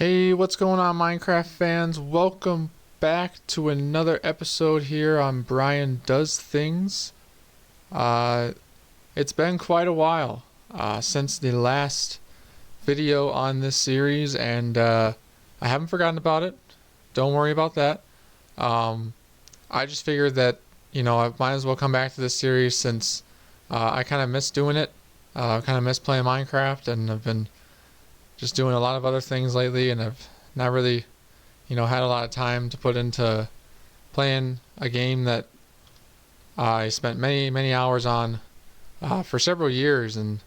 Hey, what's going on, Minecraft fans? Welcome back to another episode here on Brian Does Things. Uh, it's been quite a while since the last video on this series, and I haven't forgotten about it. Don't worry about that. Um, I just figured that, I might as well come back to this series since I kind of miss doing it. I kind of miss playing Minecraft, and I've been just doing a lot of other things lately, and I've not really, had a lot of time to put into playing a game that I spent many hours on for several years, and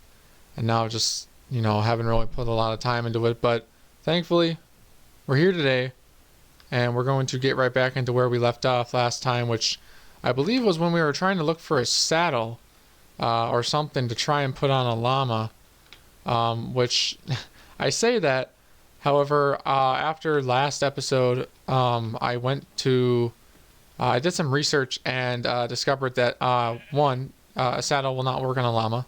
now just haven't really put a lot of time into it. But thankfully, we're here today, and we're going to get right back into where we left off last time, which I believe was when we were trying to look for a saddle or something to try and put on a llama, which I say that. However, after last episode, I did some research and discovered that one, a saddle will not work on a llama.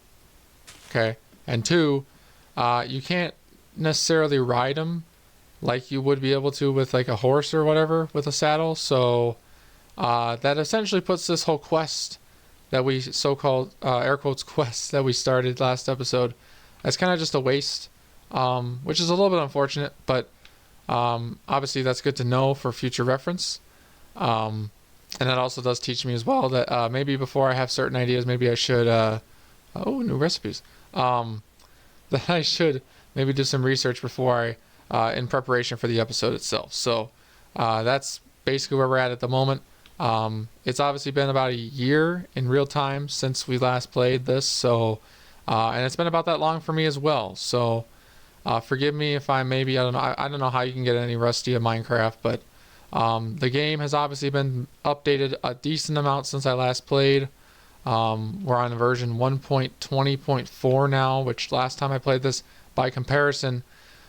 Okay, and two, you can't necessarily ride them like you would be able to with like a horse or whatever with a saddle. So that essentially puts this whole quest that we so-called air quotes quest that we started last episode as kind of just a waste. Which is a little bit unfortunate, but obviously that's good to know for future reference. And that also does teach me as well that maybe before I have certain ideas, maybe I should, new recipes, that I should maybe do some research before in preparation for the episode itself. So that's basically where we're at the moment. It's obviously been about a year in real time since we last played this, so, and it's been about that long for me as well, so forgive me if I don't know how you can get any rusty of Minecraft, but the game has obviously been updated a decent amount since I last played. We're on version 1.20.4 now, which last time I played this, by comparison,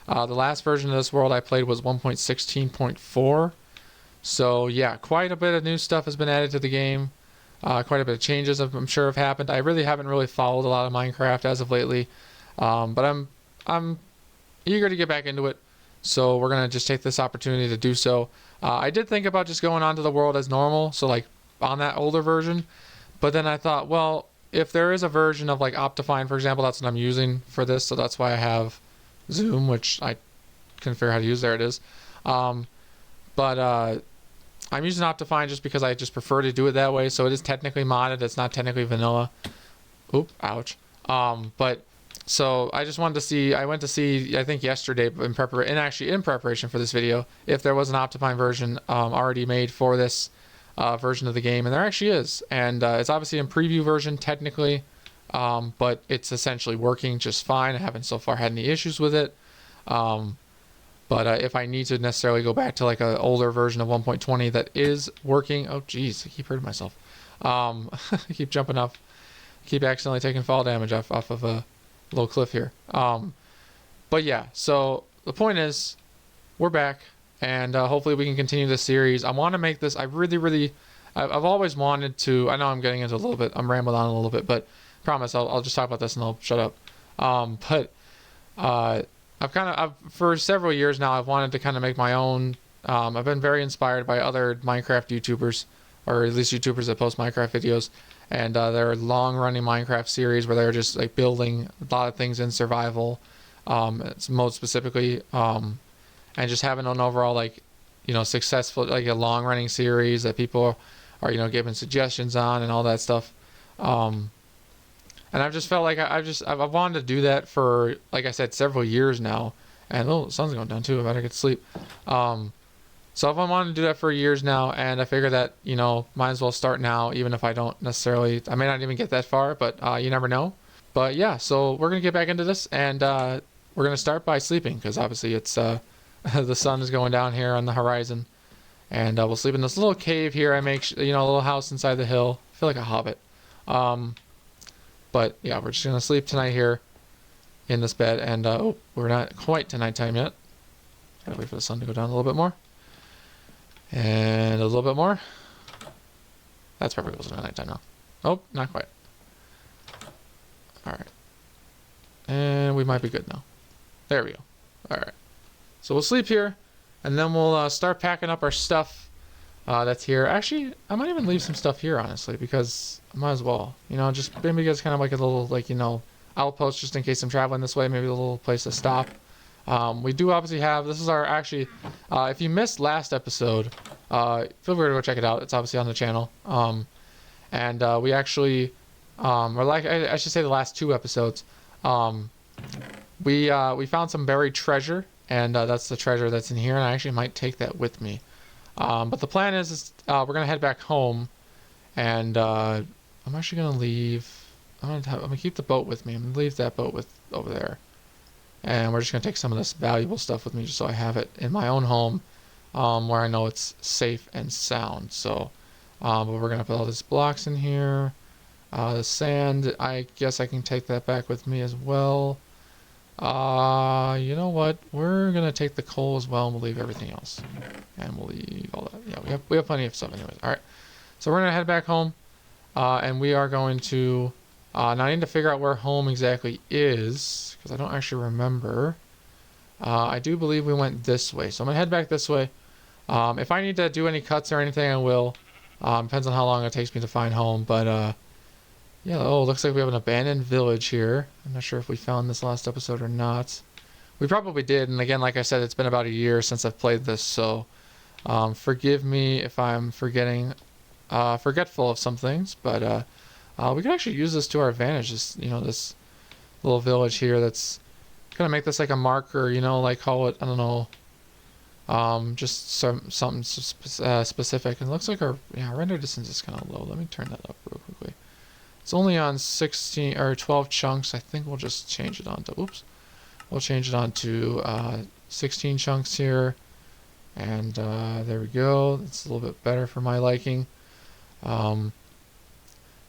the last version of this world I played was 1.16.4. So yeah, quite a bit of new stuff has been added to the game. Quite a bit of changes I'm sure have happened. I haven't really followed a lot of Minecraft as of lately, but I'm eager to get back into it, so we're gonna just take this opportunity to do so. I did think about just going onto the world as normal, so like on that older version, but then I thought, well, if there is a version of like Optifine, for example, that's what I'm using for this, so that's why I have Zoom, which I couldn't figure out how to use. There it is. But I'm using Optifine just because I just prefer to do it that way, so it is technically modded, it's not technically vanilla. Oop, ouch. But so I just wanted to see, I went to see, I think yesterday, in preparation for this video, if there was an Optifine version already made for this version of the game, and there actually is. And it's obviously in preview version technically, but it's essentially working just fine. I haven't so far had any issues with it. But if I need to necessarily go back to like an older version of 1.20 that is working, oh geez, I keep hurting myself. I keep jumping off, keep accidentally taking fall damage off of a little cliff here. But yeah, so the point is, we're back, and hopefully we can continue this series. I want to make this, I've always wanted to, I know I'm getting into a little bit, I'm rambling on a little bit, but I promise I'll just talk about this and I'll shut up. I've for several years now, I've wanted to kind of make my own. I've been very inspired by other Minecraft YouTubers, or at least YouTubers that post Minecraft videos, and there are long-running Minecraft series where they're just like building a lot of things in survival, most specifically, and just having an overall like, successful, like a long-running series that people are giving suggestions on and all that stuff. And I've just felt like I've wanted to do that for, like I said, several years now. And the sun's going down too. I better get to sleep. So I've wanted to do that for years now, and I figure that might as well start now, even if I don't necessarily. I may not even get that far, but you never know. But yeah, so we're gonna get back into this, and we're gonna start by sleeping because obviously it's the sun is going down here on the horizon, and we'll sleep in this little cave here. I make a little house inside the hill. I feel like a hobbit. But yeah, we're just gonna sleep tonight here in this bed, and we're not quite to nighttime yet. Gotta wait for the sun to go down a little bit more, and a little bit more. That's probably close to nighttime now. Oh, not quite. All right, and we might be good now. There we go. All right. So we'll sleep here, and then we'll start packing up our stuff that's here. Actually, I might even leave some stuff here, honestly, because I might as well. You know, just maybe it's kind of like a little, like, you know, outpost just in case I'm traveling this way. Maybe a little place to stop. We do obviously have, this is our, actually, if you missed last episode, feel free to go check it out. It's obviously on the channel. And we actually, or like, I should say the last 2 episodes, we found some buried treasure, and that's the treasure that's in here, and I actually might take that with me. But the plan is we're going to head back home, and I'm actually going to leave, I'm going to keep the boat with me. I'm going to leave that boat over there. And we're just going to take some of this valuable stuff with me just so I have it in my own home where I know it's safe and sound. So, but we're going to put all these blocks in here. The sand, I guess I can take that back with me as well. You know what? We're going to take the coal as well, and we'll leave everything else. And we'll leave all that. Yeah, we have plenty of stuff anyways. All right. So we're going to head back home, and we are going to... now I need to figure out where home exactly is, because I don't actually remember. I do believe we went this way, so I'm going to head back this way. If I need to do any cuts or anything, I will. Depends on how long it takes me to find home, but yeah, oh, looks like we have an abandoned village here. I'm not sure if we found this last episode or not. We probably did, and again, like I said, it's been about a year since I've played this, so forgive me if I'm forgetting, forgetful of some things, but we could actually use this to our advantage. This, you know, this little village here that's gonna make this like a marker. You know, like call it, I don't know, just something specific. And it looks like our render distance is kind of low. Let me turn that up real quickly. It's only on 16 or 12 chunks. I think we'll just change it on to. Oops, we'll change it on to 16 chunks here, and there we go. It's a little bit better for my liking. So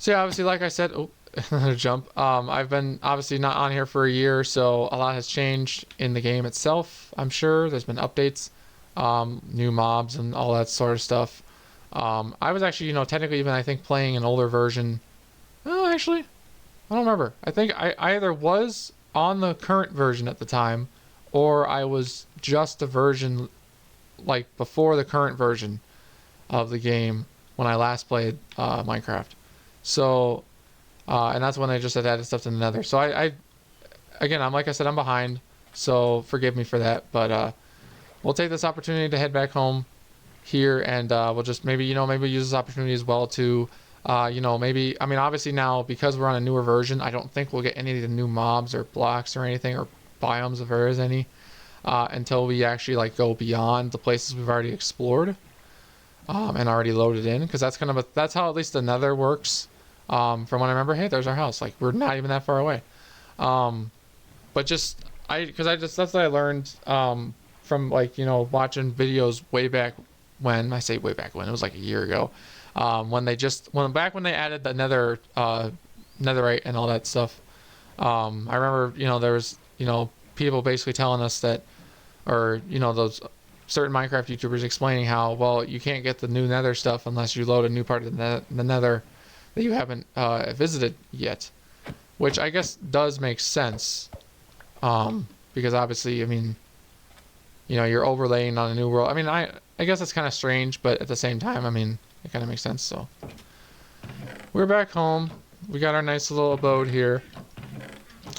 yeah, obviously, like I said, oh, another jump. I've been obviously not on here for a year, so a lot has changed in the game itself. I'm sure there's been updates, new mobs, and all that sort of stuff. I was actually, you know, technically even I think playing an older version. Oh, actually, I don't remember. I think I either was on the current version at the time, or I was just a version like before the current version of the game when I last played Minecraft. So, and that's when I just had added stuff to the Nether. So again, like I said, I'm behind, so forgive me for that. But we'll take this opportunity to head back home here, and we'll just maybe use this opportunity as well to, maybe, I mean, obviously now because we're on a newer version, I don't think we'll get any of the new mobs or blocks or anything or biomes if there is any, until we actually like go beyond the places we've already explored. And already loaded in, because that's kind of that's how at least the Nether works. From what I remember, hey, there's our house. Like we're not even that far away. But just that's what I learned from like watching videos way back when. I say way back when, it was like a year ago. When they added the Nether Netherite and all that stuff. I remember there was people basically telling us that, or those certain Minecraft YouTubers explaining how, well, you can't get the new Nether stuff unless you load a new part of the Nether that you haven't visited yet, which I guess does make sense, because obviously, I mean, you're overlaying on a new world. I mean, I guess it's kind of strange, but at the same time, I mean, it kind of makes sense. So we're back home. We got our nice little abode here,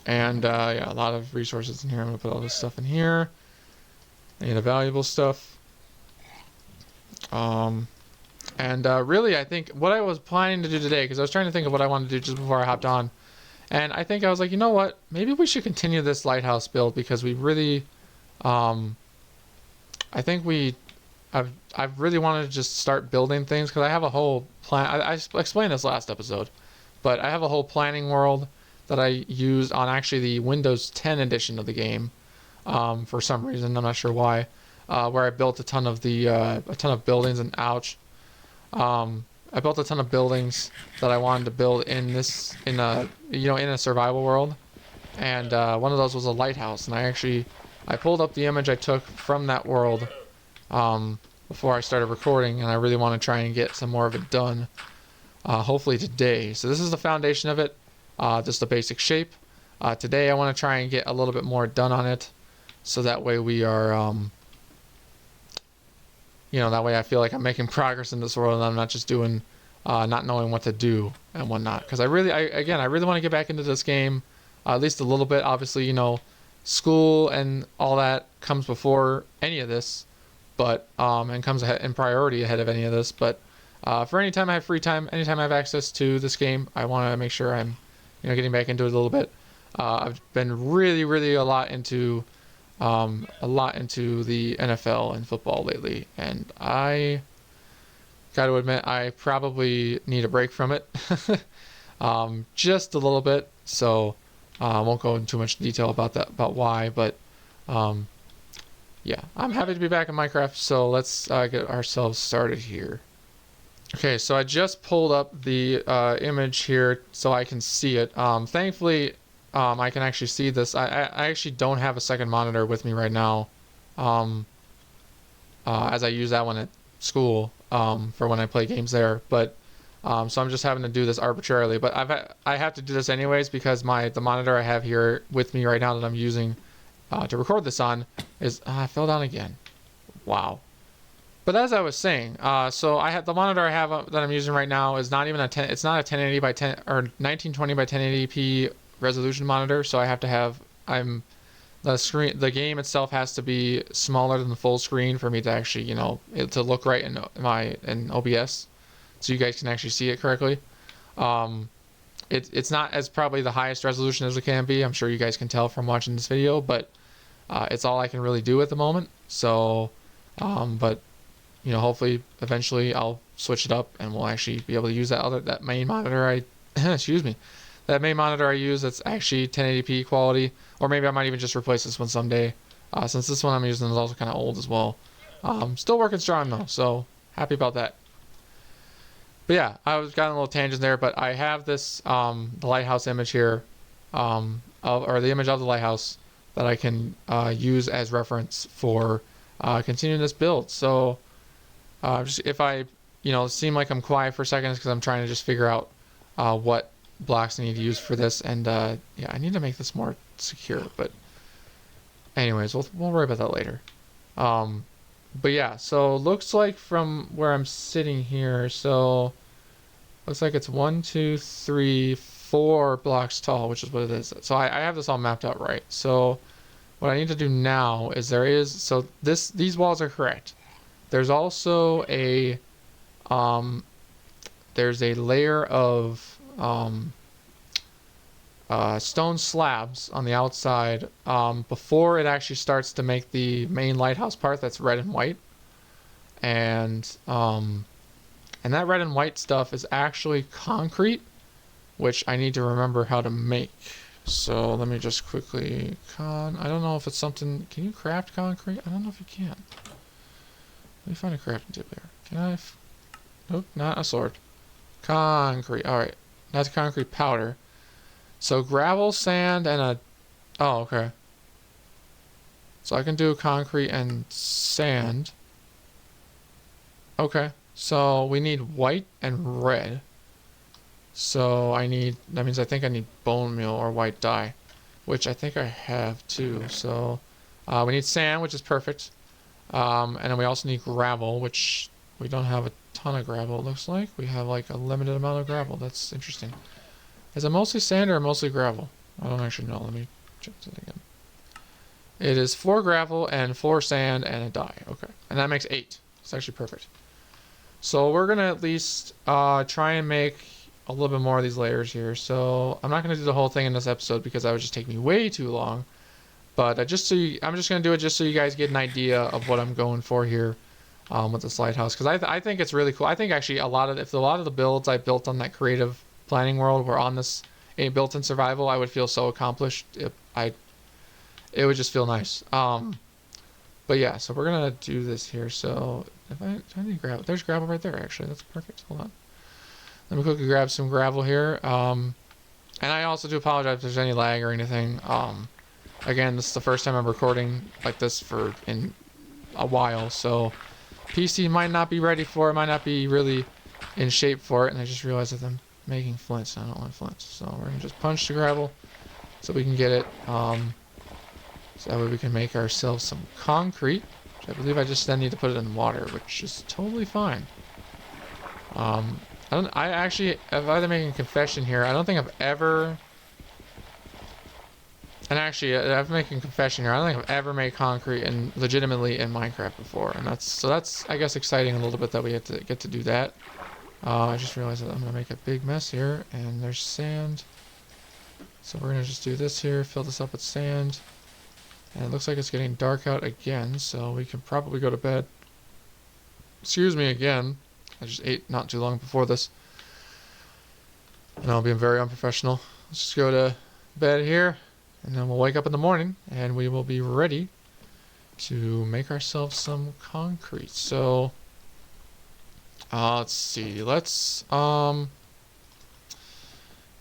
and yeah, a lot of resources in here. I'm gonna put all this stuff in here. Any of the valuable stuff. And really, I think what I was planning to do today, because I was trying to think of what I wanted to do just before I hopped on, and I think I was like, you know what? Maybe we should continue this lighthouse build, because we really, I think I've really wanted to just start building things, because I have a whole plan. I explained this last episode, but I have a whole planning world that I used on actually the Windows 10 edition of the game. For some reason, I'm not sure why, where I built a ton of buildings, and ouch, I built a ton of buildings that I wanted to build in a survival world, and one of those was a lighthouse, and I pulled up the image I took from that world before I started recording, and I really want to try and get some more of it done, hopefully today. So this is the foundation of it, just a basic shape. Today I want to try and get a little bit more done on it. so that way we are, you know, that way I feel like I'm making progress in this world and I'm not just doing, not knowing what to do and whatnot. Because I really want to get back into this game, at least a little bit. Obviously, you know, school and all that comes before any of this, but and comes ahead in priority ahead of any of this. But for any time I have free time, anytime I have access to this game, I want to make sure I'm, you know, getting back into it a little bit. I've been really a lot into the NFL and football lately, and I got to admit I probably need a break from it, just a little bit. So I won't go into too much detail about why, but yeah, I'm happy to be back in Minecraft. So let's get ourselves started here. Okay, so I just pulled up the image here so I can see it. Thankfully, I can actually see this. I actually don't have a second monitor with me right now, as I use that one at school for when I play games there. But so I'm just having to do this arbitrarily. But I have to do this anyways because the monitor I have here with me right now that I'm using to record this on is I fell down again. Wow. But as I was saying, so I have the monitor I have that I'm using right now is not even it's not a 1080 by 10 or 1920 by 1080p resolution monitor. So I have to have the game itself has to be smaller than the full screen for me to actually, you know, to look right in OBS, so you guys can actually see it correctly. It's not as probably the highest resolution as it can be. I'm sure you guys can tell from watching this video, but it's all I can really do at the moment. So, but you know, hopefully eventually I'll switch it up and we'll actually be able to use that main monitor excuse me, that main monitor I use that's actually 1080p quality, or maybe I might even just replace this one someday, since this one I'm using is also kind of old as well. Still working strong though, so happy about that. But yeah, I was got a little tangent there, but I have this the lighthouse image here, or the image of the lighthouse that I can use as reference for continuing this build. So just if I, you know, seem like I'm quiet for a second, it's because I'm trying to just figure out what blocks I need to use for this, and yeah, I need to make this more secure. But anyways, we'll worry about that later. But yeah, so looks like from where I'm sitting here, so looks like it's 1, 2, 3, 4 blocks tall, which is what it is. So I have this all mapped out right. So what I need to do now is these walls are correct. There's also a there's a layer of stone slabs on the outside before it actually starts to make the main lighthouse part that's red and white, and that red and white stuff is actually concrete, which I need to remember how to make. So let me just quickly I don't know if it's something. Can you craft concrete? I don't know if you can. Let me find a crafting tip there. Can I? Nope, not a sword. Concrete. All right, that's concrete powder. So gravel, sand, and oh, okay. So I can do concrete and sand. Okay, so we need white and red. So that means I think I need bone meal or white dye, which I think I have too. So we need sand, which is perfect. And then we also need gravel, which we don't have a ton of gravel, it looks like. We have like a limited amount of gravel. That's interesting. Is it mostly sand or mostly gravel? I don't actually know. Let me check that again. It is 4 gravel and 4 sand and a dye. Okay. And that makes 8. It's actually perfect. So we're going to at least try and make a little bit more of these layers here. So I'm not going to do the whole thing in this episode because that would just take me way too long. But I'm just going to do it just so you guys get an idea of what I'm going for here with this lighthouse. Because I think it's really cool. I think actually a lot of the builds I built on that creative planning world were on this built-in survival, I would feel so accomplished. It would just feel nice. But yeah, so we're gonna do this here. So if I need gravel, there's gravel right there. Actually, that's perfect. Hold on. Let me quickly grab some gravel here. And I also do apologize if there's any lag or anything. Again, this is the first time I'm recording like this in a while, so PC might not be ready for it, might not be really in shape for it, and I just realized that I'm making flints, and I don't want flints. So we're gonna just punch the gravel so we can get it. So that way we can make ourselves some concrete. Which I believe I just then need to put it in water, which is totally fine. I actually, if I had to make a confession here, I don't think I've ever... And actually, I'm making a confession here. I don't think I've ever made concrete and legitimately in Minecraft before, and that's I guess exciting a little bit that we get to do that. I just realized that I'm gonna make a big mess here, and there's sand. So we're gonna just do this here, fill this up with sand, and it looks like it's getting dark out again, so we can probably go to bed. Excuse me again. I just ate not too long before this, and I'll be very unprofessional. Let's just go to bed here. And then we'll wake up in the morning and we will be ready to make ourselves some concrete. So, let's see. We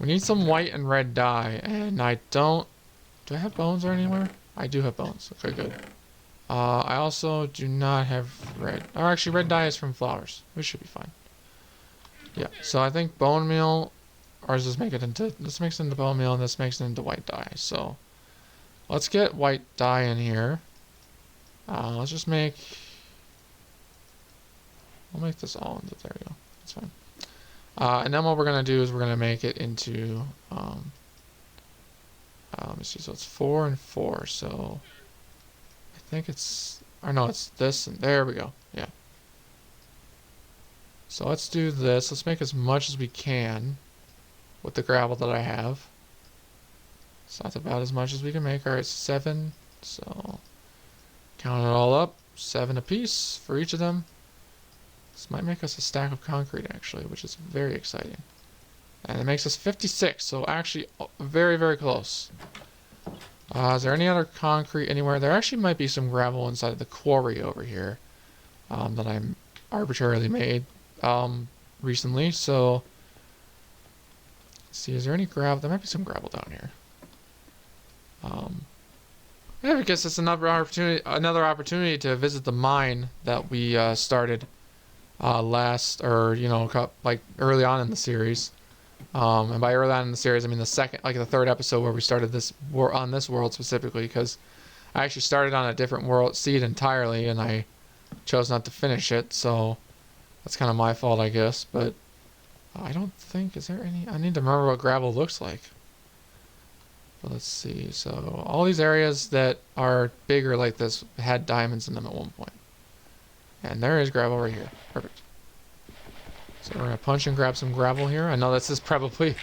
need some white and red dye. And do I have bones or anywhere? I do have bones. Okay, good. I also do not have red. Or actually, red dye is from flowers. We should be fine. Yeah, so I think bone meal... Or does this make it into... This makes it into bone meal and this makes it into white dye. So, let's get white dye in here. Let's just make... I'll make this all into... There we go. That's fine. And then what we're going to do is we're going to make it into... let me see. So, it's 4 and 4. So, I think it's... Or no, it's this and... There we go. Yeah. So, let's do this. Let's make as much as we can with the gravel that I have. So that's about as much as we can make. Alright, 7. So count it all up. 7 apiece for each of them. This might make us a stack of concrete actually, which is very exciting. And it makes us 56. So actually very, very close. Is there any other concrete anywhere? There actually might be some gravel inside of the quarry over here that I'm arbitrarily made recently. So let's see, is there any gravel? There might be some gravel down here. Yeah, I guess it's another opportunity to visit the mine that we started last, or like early on in the series. And by early on in the series, I mean the third episode where we started this on this world specifically, because I actually started on a different world seed entirely, and I chose not to finish it. So that's kind of my fault, I guess. But I don't think, is there any... I need to remember what gravel looks like. But let's see. So all these areas that are bigger like this had diamonds in them at one point. And there is gravel right here. Perfect. So we're going to punch and grab some gravel here. I know this is probably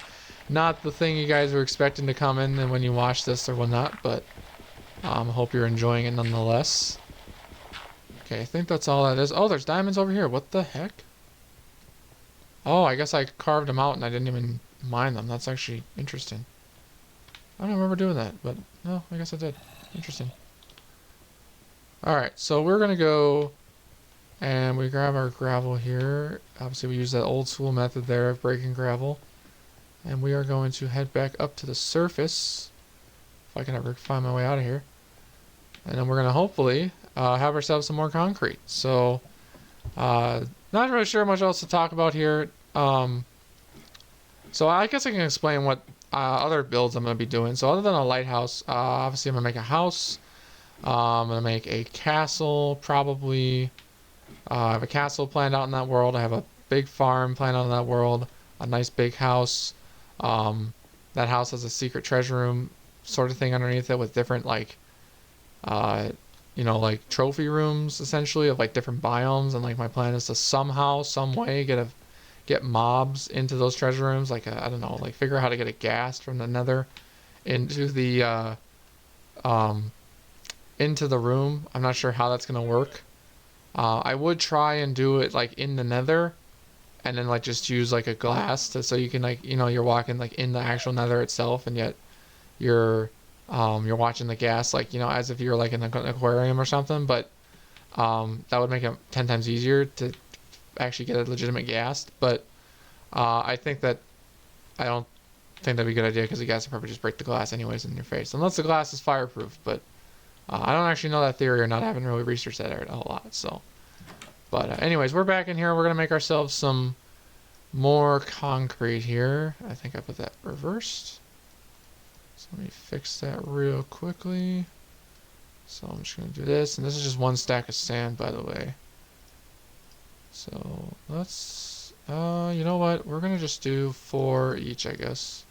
not the thing you guys were expecting to come in and when you watch this or whatnot, but I hope you're enjoying it nonetheless. Okay, I think that's all that is. Oh, there's diamonds over here. What the heck? Oh, I guess I carved them out and I didn't even mine them. That's actually interesting. I don't remember doing that, but no, I guess I did. Interesting. Alright, so we're going to go and we grab our gravel here. Obviously, we use that old school method there of breaking gravel. And we are going to head back up to the surface, if I can ever find my way out of here. And then we're going to hopefully have ourselves some more concrete. So, not really sure much else to talk about here. So I guess I can explain what other builds I'm going to be doing. So other than a lighthouse, obviously I'm going to make a house. I'm going to make a castle, probably. I have a castle planned out in that world. I have a big farm planned out in that world. A nice big house. That house has a secret treasure room sort of thing underneath it with different like trophy rooms essentially of like different biomes, and like my plan is to somehow, some way get mobs into those treasure rooms, like I don't know, like figure out how to get a ghast from the nether into the room. I'm not sure how that's gonna work. I would try and do it like in the nether, and then like just use like a glass so you can like you're walking like in the actual nether itself, and yet you're watching the ghast like as if you're like in an aquarium or something. But that would make it 10 times easier to actually get a legitimate ghast. But I don't think that'd be a good idea, because the ghast would probably just break the glass anyways in your face, unless the glass is fireproof. But I don't actually know that theory, or not having really researched that area a whole lot. So, but anyways, we're back in here. We're gonna make ourselves some more concrete here. I think I put that reversed. So let me fix that real quickly. So I'm just going to do this, and this is just one stack of sand, by the way. So let's, you know what? We're going to just do 4 each, I guess.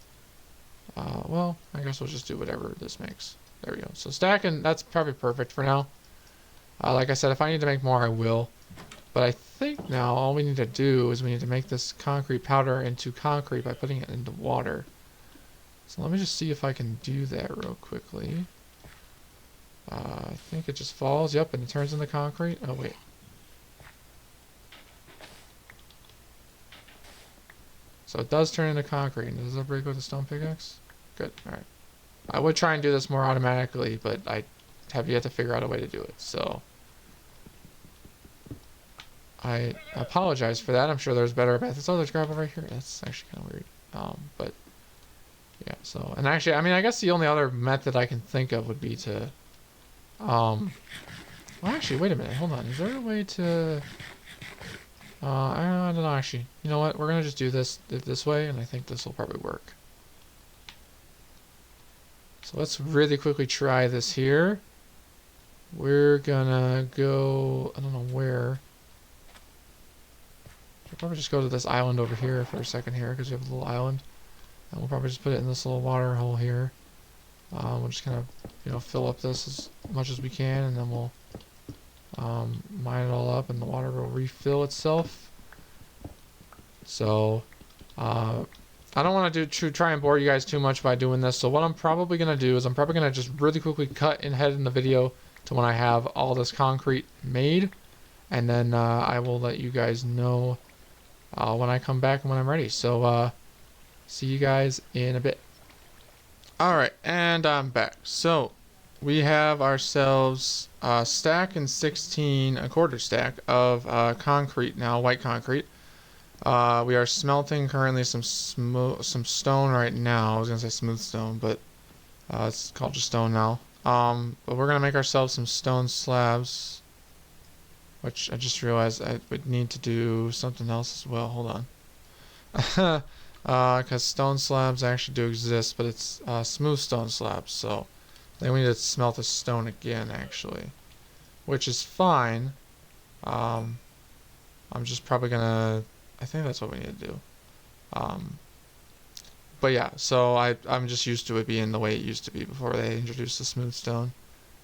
Well, I guess we'll just do whatever this makes. There we go. So stacking, that's probably perfect for now. Like I said, if I need to make more, I will. But I think now all we need to do is we need to make this concrete powder into concrete by putting it into water. So let me just see if I can do that real quickly. I think it just falls. Yep, and it turns into concrete. Oh, wait. So it does turn into concrete. And does that break with the stone pickaxe? Good. Alright. I would try and do this more automatically, but I have yet to figure out a way to do it. So I apologize for that. I'm sure there's better methods. Oh, there's gravel right here. That's actually kind of weird. But yeah, so, and actually, I mean, I guess the only other method I can think of would be to, well, actually, wait a minute. Hold on. Is there a way to, I don't know, actually. You know what? We're going to just do this way, and I think this will probably work. So let's really quickly try this here. We're gonna go, I don't know where. We'll probably just go to this island over here for a second here, because we have a little island. And we'll probably just put it in this little water hole here. We'll just kind of, you know, fill up this as much as we can, and then we'll mine it all up, and the water will refill itself. So, I don't want to try and bore you guys too much by doing this. So what I'm probably going to do is I'm probably going to just really quickly cut ahead in the video to when I have all this concrete made. And then I will let you guys know when I come back and when I'm ready. So see you guys in a bit. Alright, and I'm back. So we have ourselves a stack and 16, a quarter stack of concrete now, white concrete. We are smelting currently some stone right now. I was gonna say smooth stone, but it's called just stone now. But we're gonna make ourselves some stone slabs, which I just realized I would need to do something else as well. Hold on, because stone slabs actually do exist, but it's smooth stone slabs. So then we need to smelt the stone again, actually, which is fine. I'm just probably gonna. I think that's what we need to do. But yeah, so I'm just used to it being the way it used to be before they introduced the smooth stone.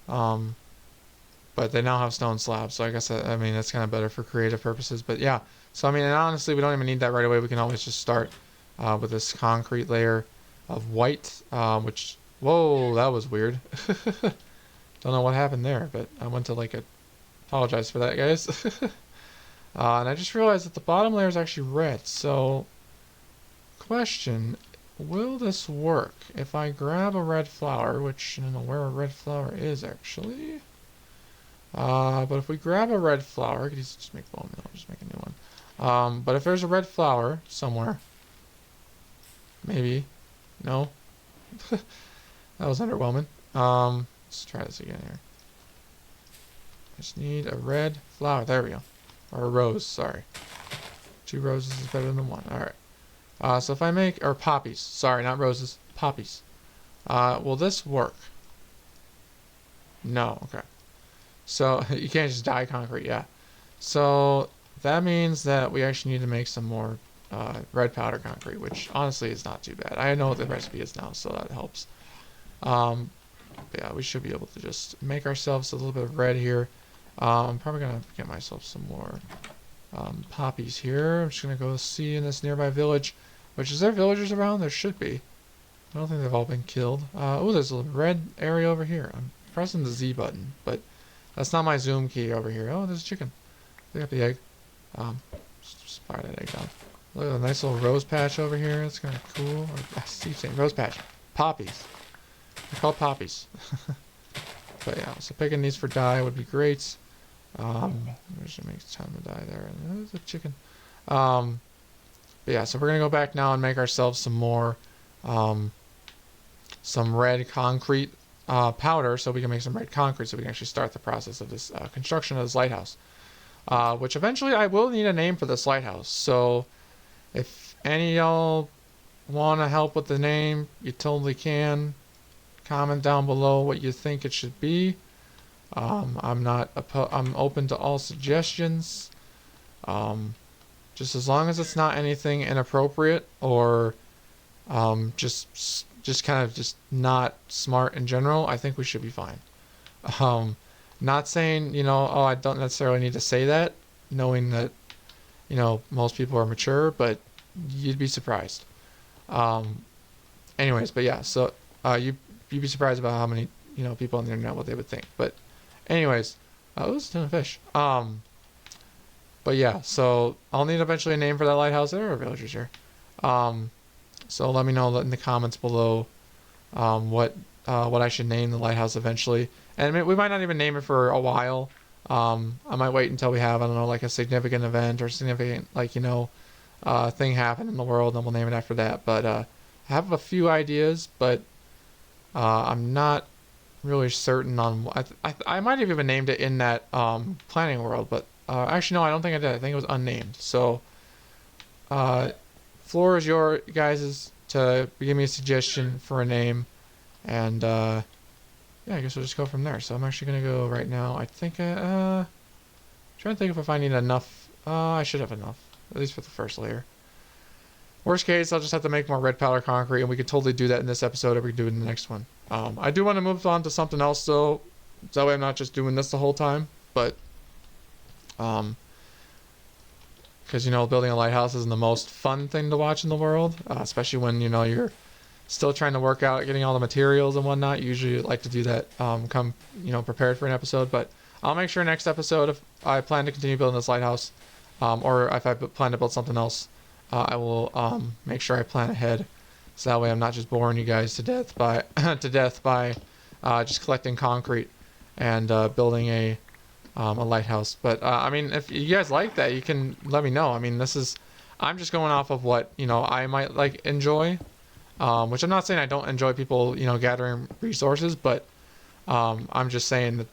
But they now have stone slabs, so I guess I mean that's kind of better for creative purposes. But yeah, so I mean, and honestly, we don't even need that right away. We can always just start with this concrete layer of white, which, whoa, that was weird. Don't know what happened there, but I went to like apologize for that, guys. And I just realized that the bottom layer is actually red. So, question, will this work if I grab a red flower, which I don't know where a red flower is actually. But if we grab a red flower, I could just make bone meal, just make a new one. But if there's a red flower somewhere, maybe, no, that was underwhelming. Let's try this again here. I just need a red flower. There we go. Or a rose, sorry. 2 roses is better than 1. Alright. So if I make, or poppies. Sorry, not roses. Poppies. Will this work? No, okay. So, you can't just dye concrete, yeah. So, that means that we actually need to make some more red powder concrete, which honestly is not too bad. I know what the recipe is now, so that helps. But yeah, we should be able to just make ourselves a little bit of red here. I'm probably going to get myself some more poppies here. I'm just going to go see in this nearby village. Which, is there villagers around? There should be. I don't think they've all been killed. Oh, there's a red area over here. I'm pressing the Z button, but that's not my zoom key over here. Oh, there's a chicken. Pick up the egg. Just fire that egg down. Look at the nice little rose patch over here. That's kind of cool. Or, I keep saying rose patch. Poppies. They're called poppies. But yeah, so picking these for dye would be great. Just make a ton of dye there. And there's a chicken. But yeah, so we're gonna go back now and make ourselves some more, some red concrete powder, so we can make some red concrete, so we can actually start the process of this construction of this lighthouse. Which eventually I will need a name for this lighthouse. So if any of y'all want to help with the name, you totally can. Comment down below what you think it should be. I'm open to all suggestions. Um, just as long as it's not anything inappropriate or just kind of just not smart in general, I think we should be fine. Um, Not saying, oh, I don't necessarily need to say that, knowing that, most people are mature, but you'd be surprised. Um, Anyways, but yeah, so you'd be surprised about how many, people on the internet, what they would think. But anyways, oh, it's a ton of fish. But yeah, so I'll need eventually a name for that lighthouse. There are villagers here. Um, so let me know in the comments below what I should name the lighthouse eventually. And we might not even name it for a while. I might wait until we have, I don't know, like a significant event or significant, like, thing happen in the world, and we'll name it after that. But I have a few ideas, but I'm not really certain on. I might have even named it in that planning world, but actually, no, I don't think I did. I think it was unnamed. So, uh, floor is your guys's to give me a suggestion for a name, and yeah, I guess we'll just go from there. So I'm actually gonna go right now. I think trying to think if I need enough. I should have enough, at least for the first layer. Worst case, I'll just have to make more red powder concrete, and we could totally do that in this episode, or we could do it in the next one. I do want to move on to something else, though, so that way I'm not just doing this the whole time. But because building a lighthouse isn't the most fun thing to watch in the world, especially when you're still trying to work out getting all the materials and whatnot. Usually like to do that come prepared for an episode, but I'll make sure next episode, if I plan to continue building this lighthouse, or if I plan to build something else, I will make sure I plan ahead, so that way I'm not just boring you guys to death by just collecting concrete and building a lighthouse. But I mean, if you guys like that, you can let me know. I mean, I'm just going off of what I might like enjoy, which I'm not saying I don't enjoy people gathering resources, but I'm just saying that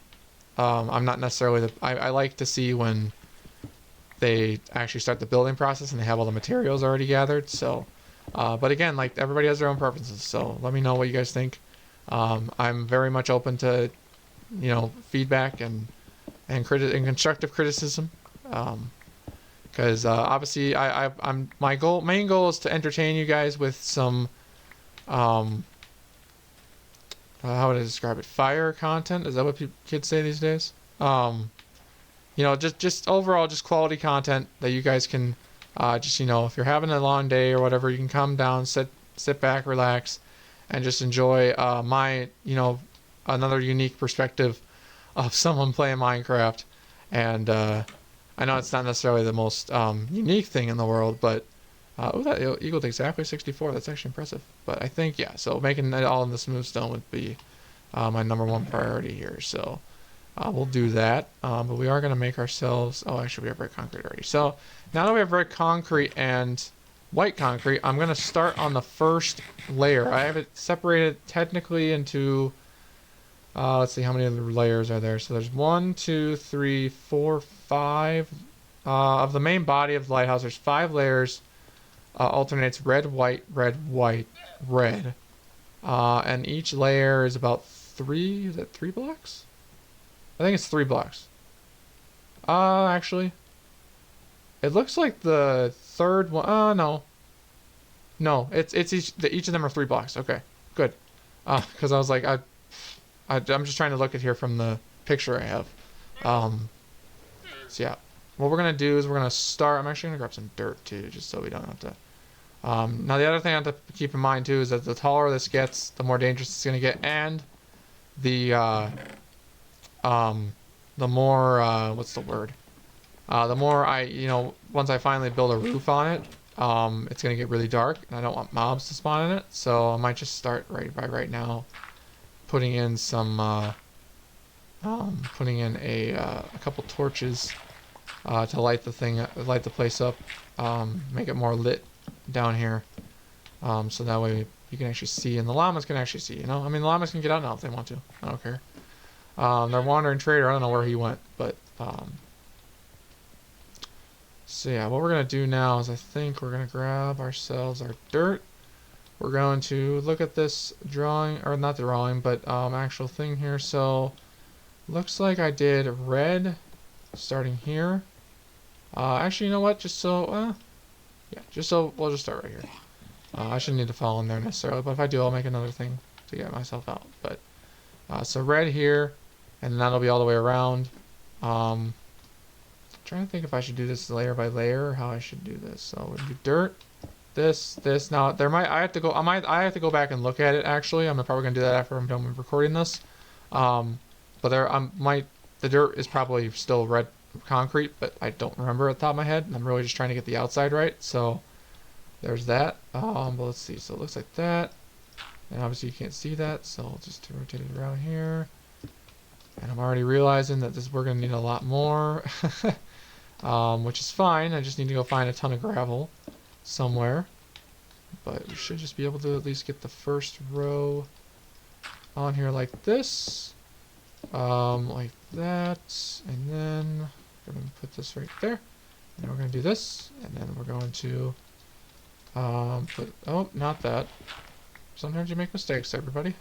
I'm not necessarily I like to see when they actually start the building process and they have all the materials already gathered. So, but again, like, everybody has their own preferences. So let me know what you guys think. I'm very much open to, feedback and constructive criticism. Because obviously I'm my main goal is to entertain you guys with some, how would I describe it? Fire content? Is that what kids say these days? Just overall, just quality content that you guys can, if you're having a long day or whatever, you can come down, sit back, relax, and just enjoy my, another unique perspective of someone playing Minecraft. And I know it's not necessarily the most unique thing in the world, but that equaled exactly 64. That's actually impressive. But I think, yeah, so making it all in the smooth stone would be my #1 priority here. So we'll do that, but we are going to make ourselves, oh, actually we have red concrete already. So now that we have red concrete and white concrete, I'm going to start on the first layer. I have it separated technically into, let's see, how many other layers are there? So there's 1, 2, 3, 4, 5, of the main body of the lighthouse. There's 5 layers, alternates red, white, red, white, red. And each layer is about 3 blocks? I think it's 3 blocks. Actually, it looks like the third one. No, it's each of them are 3 blocks. Okay, good. Because I was like, I'm just trying to look at here from the picture I have. So yeah, what we're gonna do is we're gonna start. I'm actually gonna grab some dirt too, just so we don't have to. Now the other thing I have to keep in mind too is that the taller this gets, the more dangerous it's gonna get, and the more what's the word? The more once I finally build a roof on it, it's gonna get really dark, and I don't want mobs to spawn in it. So I might just start right now, putting in some, putting in a couple torches to light the place up, make it more lit down here, so that way you can actually see, and the llamas can actually see. I mean, the llamas can get out now if they want to. I don't care. Their wandering trader, I don't know where he went, but so yeah, what we're gonna do now is I think we're gonna grab ourselves our dirt. We're going to look at this drawing, or not drawing, but actual thing here. So Looks like I did red starting here. Actually, you know what? Yeah, just so we'll just start right here. I shouldn't need to fall in there necessarily, but if I do, I'll make another thing to get myself out. But so red here, and then that'll be all the way around. Trying to think if I should do this layer by layer or how I should do this. So we'll do dirt, this. Now I have to go back and look at it actually. I'm probably gonna do that after I'm done with recording this. But the dirt is probably still red concrete, but I don't remember at the top of my head. I'm really just trying to get the outside right. So there's that. But let's see. So it looks like that. And obviously you can't see that, so I'll just rotate it around here. And I'm already realizing that we're gonna need a lot more. Which is fine. I just need to go find a ton of gravel somewhere. But we should just be able to at least get the first row on here like this. Like that. And then we're going to put this right there. And then we're going to do this. And then we're going to oh, not that. Sometimes you make mistakes, everybody.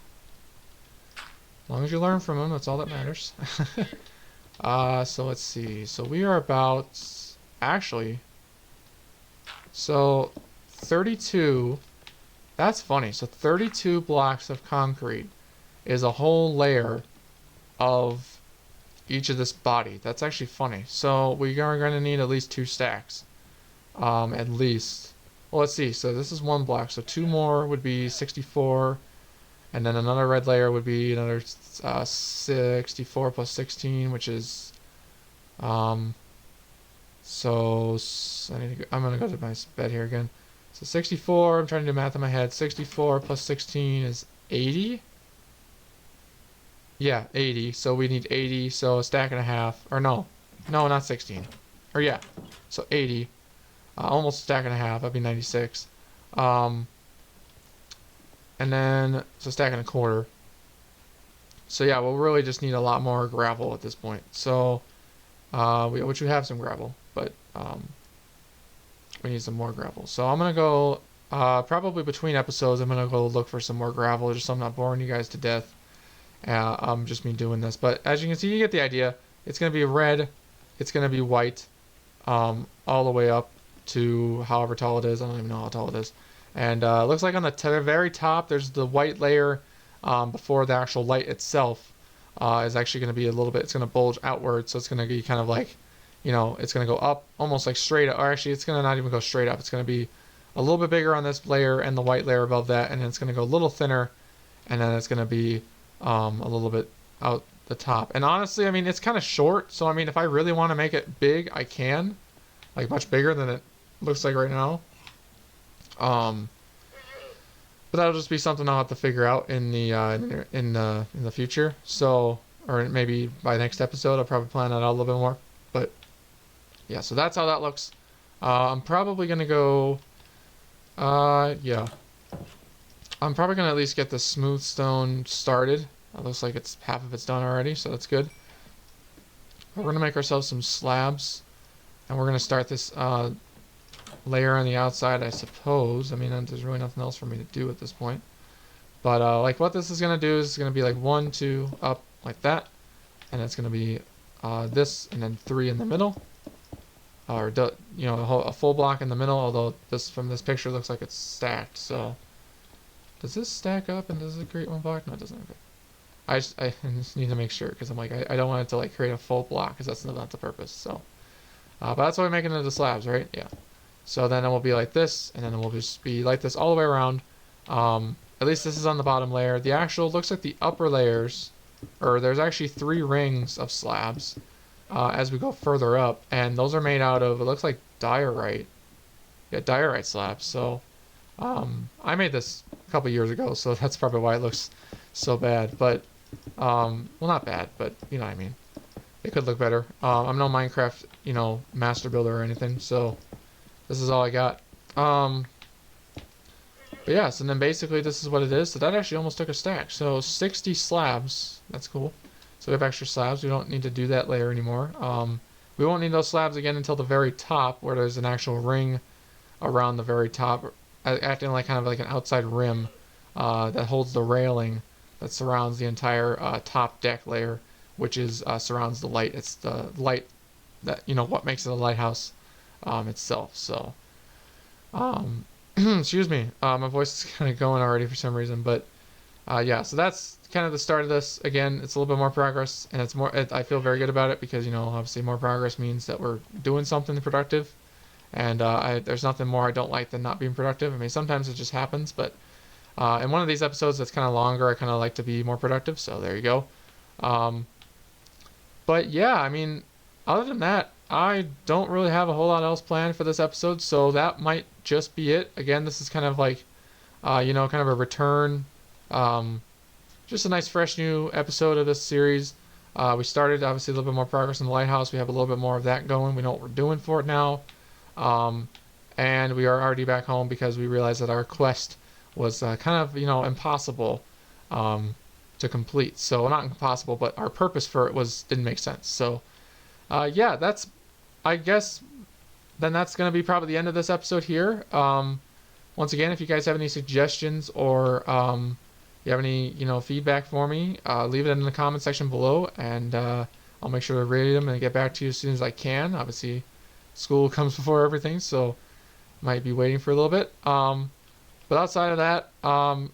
As long as you learn from them, that's all that matters. So let's see. So we are about, actually, so 32, that's funny. So 32 blocks of concrete is a whole layer of each of this body. That's actually funny. So we are going to need at least 2 stacks. At least. Well, let's see. So this is 1 block. So 2 more would be 64. And then another red layer would be another 64 plus 16, which is I'm gonna go to my bed here again. So 64. I'm trying to do math in my head. 64 plus 16 is 80. Yeah, 80. So we need 80. So a stack and a half. Or no, not 16. Or yeah. So 80. Almost a stack and a half. That'd be 96. And then, so stack and a quarter. So yeah, we'll really just need a lot more gravel at this point. So, which we have some gravel, but we need some more gravel. So I'm gonna go, probably between episodes, I'm gonna go look for some more gravel, just so I'm not boring you guys to death. Just me doing this. But as you can see, you get the idea. It's gonna be red, it's gonna be white, all the way up to however tall it is. I don't even know how tall it is. And it looks like on the very top, there's the white layer before the actual light itself is actually going to be a little bit, it's going to bulge outward. So it's going to be kind of like, it's going to go up almost like straight up. Or actually, it's going to not even go straight up. It's going to be a little bit bigger on this layer and the white layer above that. And then it's going to go a little thinner. And then it's going to be a little bit out the top. And honestly, I mean, it's kind of short. So, I mean, if I really want to make it big, I can. Like much bigger than it looks like right now. But that'll just be something I'll have to figure out in the future. So, or maybe by next episode, I'll probably plan that out a little bit more. But yeah, so that's how that looks. I'm probably gonna go. Yeah, I'm probably gonna at least get the smooth stone started. It looks like it's half of it's done already, so that's good. We're gonna make ourselves some slabs, and we're gonna start this layer on the outside, I suppose. I mean, there's really nothing else for me to do at this point. But like what this is going to do is it's going to be like 1, 2, up like that. And it's going to be this and then 3 in the middle. Or, a full block in the middle, although this from this picture looks like it's stacked. So, does this stack up and does it create 1 block? No, it doesn't. Okay. I just need to make sure because I'm like, I don't want it to like create a full block because that's not the purpose. So, but that's why we're making it into slabs, right? Yeah. So then it will be like this, and then it will just be like this all the way around. At least this is on the bottom layer. The actual, looks like the upper layers, or there's actually 3 rings of slabs as we go further up. And those are made out of, it looks like diorite. Yeah, diorite slabs. So I made this a couple years ago, so that's probably why it looks so bad. But, well, not bad, but you know what I mean. It could look better. I'm no Minecraft, master builder or anything, so this is all I got. But yeah, so then basically this is what it is. So that actually almost took a stack. So 60 slabs. That's cool. So we have extra slabs. We don't need to do that layer anymore. We won't need those slabs again until the very top, where there's an actual ring around the very top, acting like kind of like an outside rim that holds the railing that surrounds the entire top deck layer, which is surrounds the light. It's the light that, what makes it a lighthouse itself. So, excuse me, my voice is kind of going already for some reason, but yeah, so that's kind of the start of this. Again, it's a little bit more progress, and I feel very good about it because, obviously more progress means that we're doing something productive, and there's nothing more I don't like than not being productive. I mean, sometimes it just happens, but in one of these episodes that's kind of longer, I kind of like to be more productive, so there you go. But yeah, I mean, other than that, I don't really have a whole lot else planned for this episode, so that might just be it. Again, this is kind of like, kind of a return, just a nice, fresh new episode of this series. We started, obviously, a little bit more progress in the Lighthouse. We have a little bit more of that going. We know what we're doing for it now. And we are already back home because we realized that our quest was kind of, impossible to complete. So not impossible, but our purpose for it didn't make sense. So yeah, I guess then that's going to be probably the end of this episode here. Once again, if you guys have any suggestions or you have any feedback for me, leave it in the comment section below, and I'll make sure to read them and get back to you as soon as I can. Obviously, school comes before everything, so might be waiting for a little bit. But outside of that, I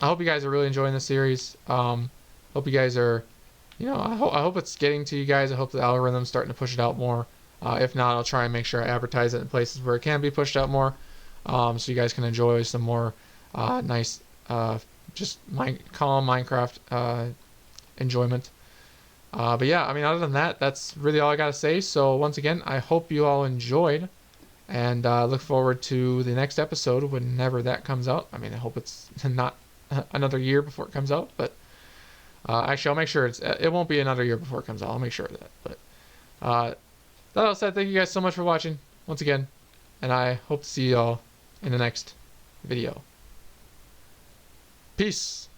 hope you guys are really enjoying the series. Hope you guys are, I hope it's getting to you guys. I hope the algorithm's starting to push it out more. If not, I'll try and make sure I advertise it in places where it can be pushed out more, so you guys can enjoy some more nice, just calm Minecraft enjoyment. But yeah, I mean, other than that, that's really all I gotta say. So once again, I hope you all enjoyed, and look forward to the next episode whenever that comes out. I mean, I hope it's not another year before it comes out, but actually, I'll make sure it won't be another year before it comes out. I'll make sure of that. But that all said, thank you guys so much for watching once again, and I hope to see you all in the next video. Peace.